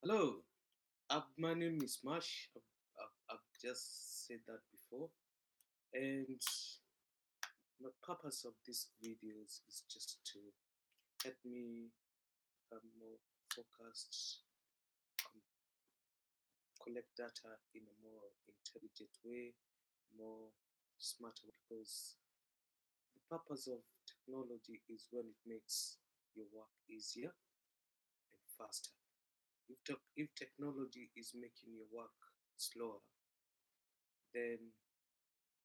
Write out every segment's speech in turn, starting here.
Hello, my name is Mash. I've just said that before, and the purpose of these videos is just to help me become more focused, um, collect data in a more intelligent way, more smarter. Because the purpose of technology is when it makes your work easier and faster. If technology is making your work slower, then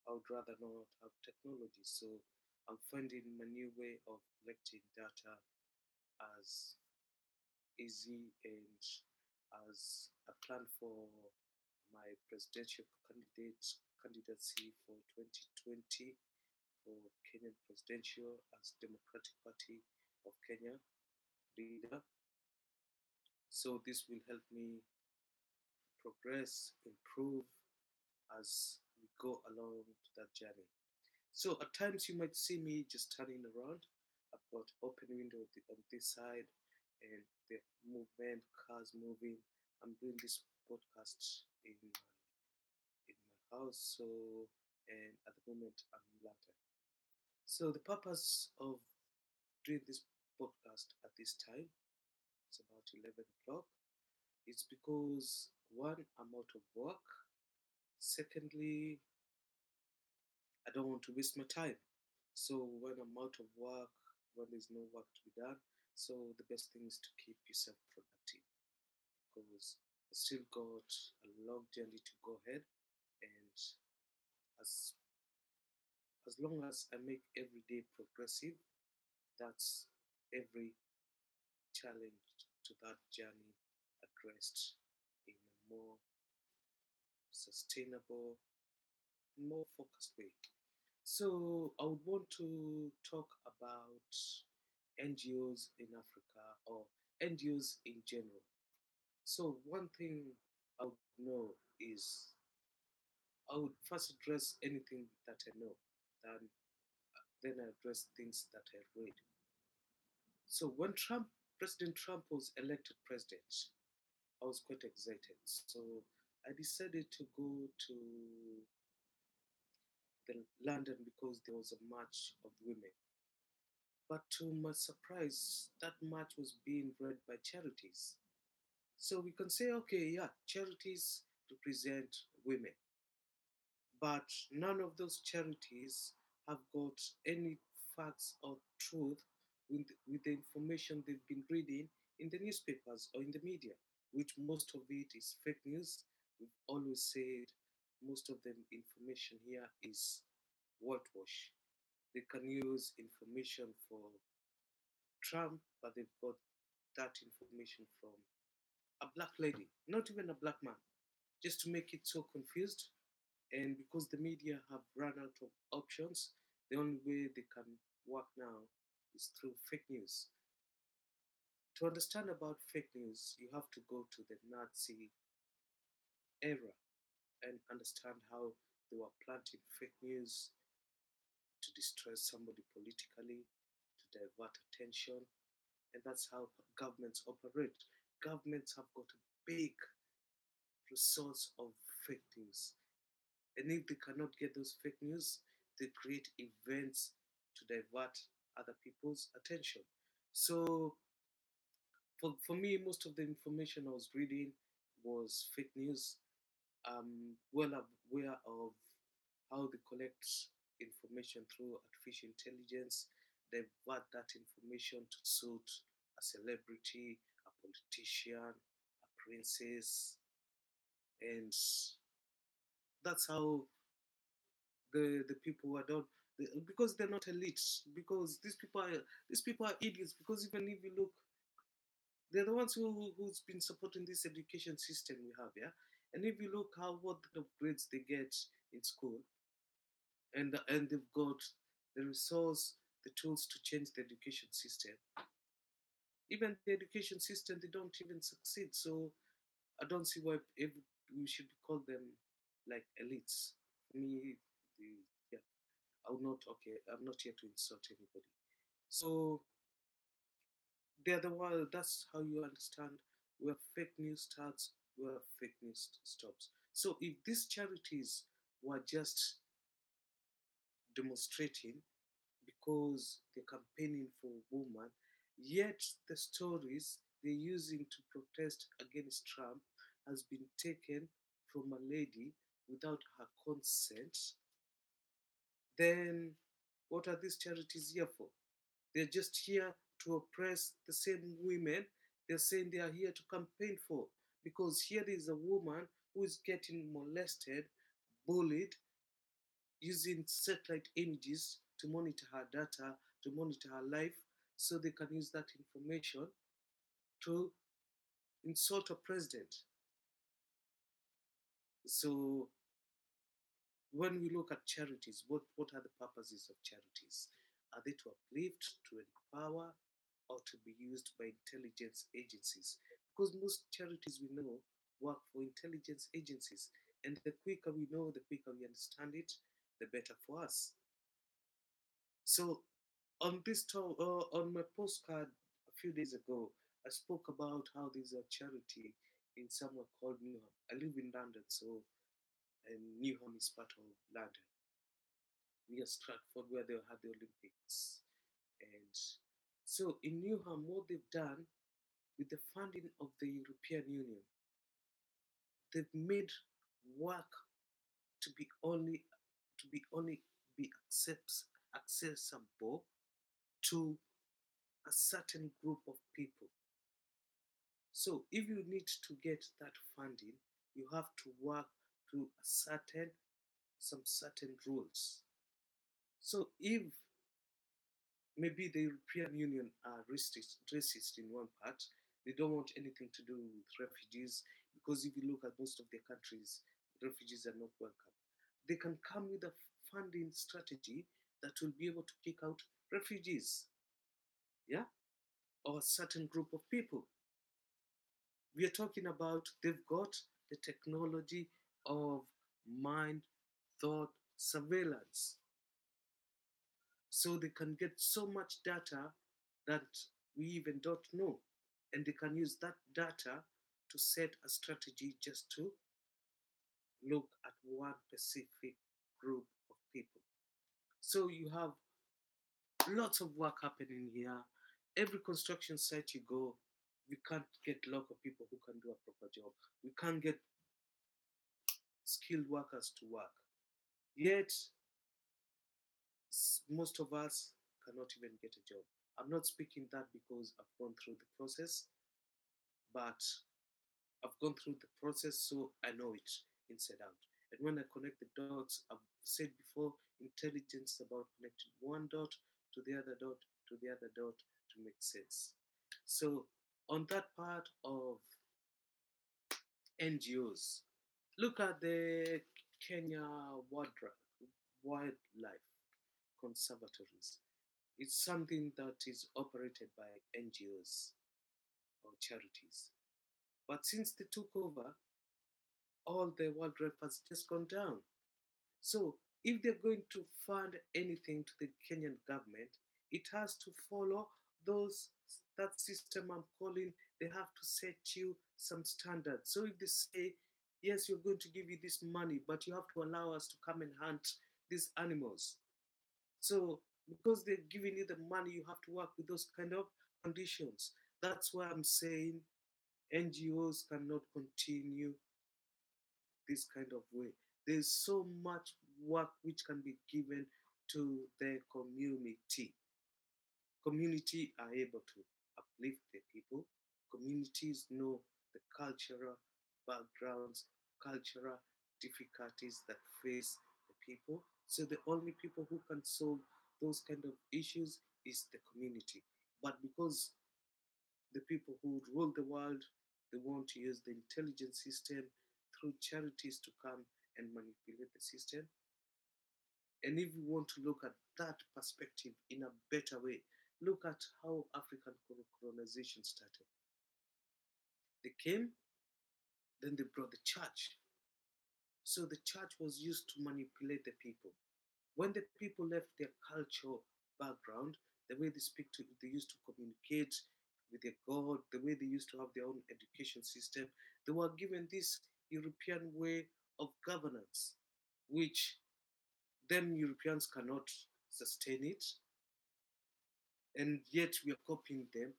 I would rather not have technology. So I'm finding my new way of collecting data as easy and as I plan for my presidential candidacy for 2020 for Kenyan presidential as Democratic Party of Kenya leader. So this will help me progress, improve as we go along to that journey. So at times you might see me just turning around. I've got open window on this side and the movement, cars moving. I'm doing this podcast in my house. So and at the moment I'm in London. So the purpose of doing this podcast at this time, it's about 11 o'clock. It's because one, I'm out of work. Secondly, I don't want to waste my time. So when I'm out of work, when there's no work to be done, so the best thing is to keep yourself productive because I still got a long journey to go ahead, and as as long as I make every day progressive, that's every challenge to that journey addressed in a more sustainable, more focused way. So I would want to talk about NGOs in Africa or NGOs in general. So one thing I would know is I would first address anything that I know, then I address things that I read. So when President Trump was elected president, I was quite excited. So I decided to go to the London because there was a march of women. But to my surprise, that march was being read by charities. So we can say, okay, yeah, charities represent women, but none of those charities have got any facts or truth with the information they've been reading in the newspapers or in the media, which most of it is fake news. We've always said most of the information here is whitewash. They can use information for Trump, but they've got that information from a black lady, not even a black man, just to make it so confused. And because the media have run out of options, the only way they can work now is through fake news. To understand about fake news, you have to go to the Nazi era and understand how they were planting fake news to distress somebody politically, to divert attention, and that's how governments operate. Governments have got a big resource of fake news. And if they cannot get those fake news, they create events to divert other people's attention. So for me, most of the information I was reading was fake news. Well aware of how they collect information through artificial intelligence, divert that information to suit a celebrity, a politician, a princess, and that's how the people who are done because they're not elites, because these people are idiots, because even if you look, they're the ones who's been supporting this education system we have, yeah. And if you look how what kind of grades they get in school, and they've got the resource, the tools to change the education system, even the education system they don't even succeed. So I don't see why we should call them like elites. For me, the, yeah, I would not. Okay, I'm not here to insult anybody. So they're the one. That's how you understand where fake news starts, where fake news stops. So if these charities were just demonstrating because they're campaigning for women, yet the stories they're using to protest against Trump has been taken from a lady without her consent, then what are these charities here for? They're just here to oppress the same women they're saying they are here to campaign for. Because here is a woman who is getting molested, bullied, using satellite images to monitor her data, to monitor her life, so they can use that information to insult a president. So when we look at charities, what are the purposes of charities? Are they to uplift, to empower, or to be used by intelligence agencies? Because most charities we know work for intelligence agencies, and the quicker we know, the quicker we understand it, the better for us. So on my postcard a few days ago, I spoke about how there's a charity in somewhere called Newham. I live in London, so and Newham is part of London, near Stratford, where they had the Olympics. And so in Newham, what they've done with the funding of the European Union, they've made work to be only be accessible to a certain group of people. So if you need to get that funding, you have to work through some certain rules. So if maybe the European Union are racist in one part, they don't want anything to do with refugees because if you look at most of their countries, refugees are not welcome. They can come with a funding strategy that will be able to kick out refugees, yeah, or a certain group of people. We are talking about they've got the technology of mind, thought, surveillance. So they can get so much data that we even don't know. And they can use that data to set a strategy just to look at one specific group of people. So you have lots of work happening here. Every construction site you go, we can't get local people who can do a proper job. We can't get skilled workers to work. Yet, most of us cannot even get a job. I'm not speaking that because I've gone through the process, but I've gone through the process, so I know it inside out. And when I connect the dots, I've said before, intelligence is about connecting one dot to the other dot to the other dot to make sense. So, on that part of NGOs, look at the Kenya Wildlife Conservatories. It's something that is operated by NGOs or charities. But since they took over, all the wildlife has just gone down. So if they're going to fund anything to the Kenyan government, it has to follow those that system I'm calling. They have to set you some standards. So if they say, yes, we're going to give you this money, but you have to allow us to come and hunt these animals. So because they're giving you the money, you have to work with those kind of conditions. That's why I'm saying NGOs cannot continue this kind of way. There's so much work which can be given to the community. Community are able to uplift the people. Communities know the cultural backgrounds, cultural difficulties that face the people. So the only people who can solve those kind of issues is the community. But because the people who rule the world, they want to use the intelligence system through charities to come and manipulate the system. And if you want to look at that perspective in a better way, look at how African colonization started. They came, then they brought the church. So the church was used to manipulate the people. When the people left their cultural background, the way they speak to, they used to communicate with their God, the way they used to have their own education system. They were given this European way of governance, which them Europeans cannot sustain it, and yet we are copying them,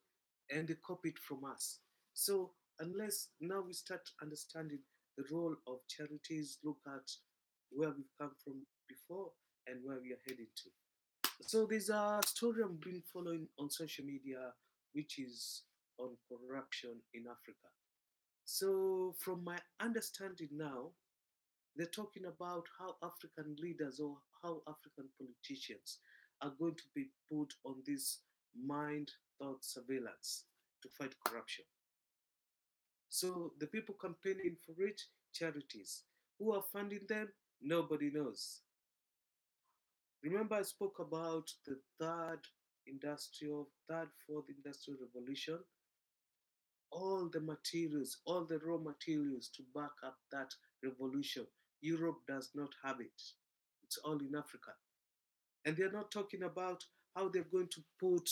and they copy it from us. So unless now we start understanding the role of charities, look at where we've come from before and where we are heading to. So there's a story I've been following on social media, which is on corruption in Africa. So from my understanding now, they're talking about how African leaders or how African politicians are going to be put on this mind thought surveillance to fight corruption. So the people campaigning for it, charities. Who are funding them? Nobody knows. Remember, I spoke about the fourth industrial revolution, all the materials, all the raw materials to back up that revolution. Europe does not have it. It's all in Africa. And they're not talking about how they're going to put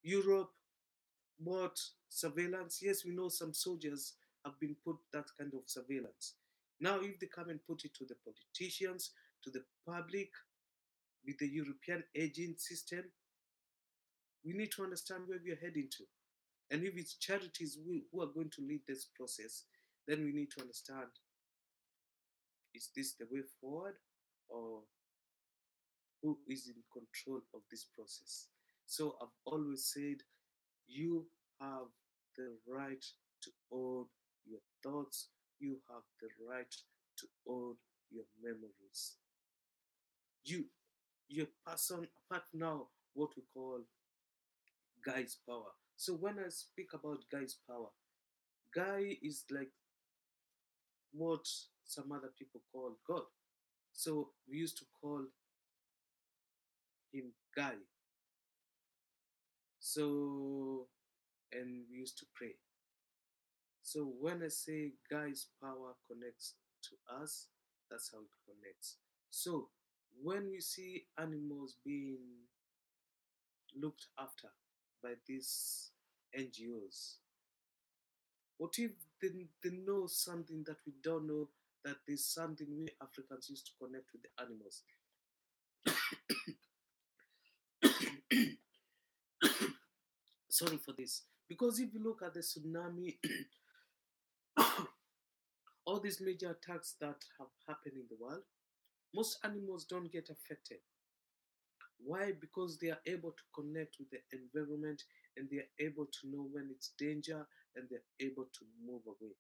Europe, what surveillance. Yes, we know some soldiers have been put that kind of surveillance. Now, if they come and put it to the politicians, to the public, with the European agent system, we need to understand where we are heading to. And if it's charities who are going to lead this process, then we need to understand, is this the way forward, or who is in control of this process? So I've always said, you have the right to own your thoughts, you have the right to own your memories. You, your person, apart now, what we call guy's power. So when I speak about guy's power, guy is like what some other people call God. So we used to call him Guy. So, and we used to pray. So when I say Guy's power connects to us, that's how it connects. So when we see animals being looked after by these NGOs, what if they know something that we don't know, that there's something we Africans used to connect with the animals? Sorry for this. Because if you look at the tsunami, all these major attacks that have happened in the world, most animals don't get affected. Why? Because they are able to connect with the environment, and they are able to know when it's danger, and they're able to move away.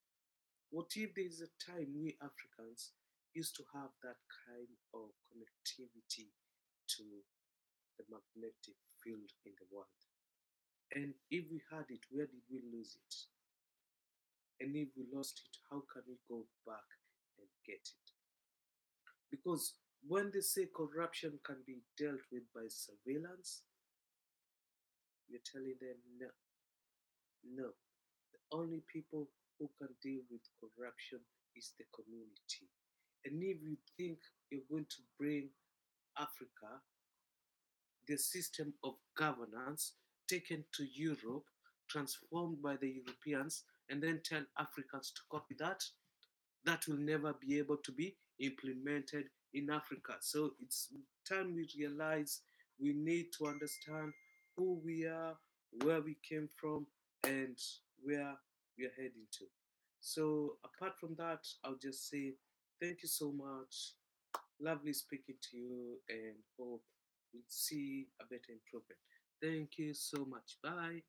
What if there is a time we Africans used to have that kind of connectivity to the magnetic field in the world? And if we had it, where did we lose it? And if we lost it, how can we go back and get it? Because when they say corruption can be dealt with by surveillance, you're telling them no, no. The only people who can deal with corruption is the community. And if you think you're going to bring Africa, the system of governance taken to Europe, transformed by the Europeans, and then tell Africans to copy that, that will never be able to be implemented in Africa. So it's time we realize we need to understand who we are, where we came from, and where we are heading to. So apart from that, I'll just say thank you so much. Lovely speaking to you, and hope we'll see a better improvement. Thank you so much. Bye.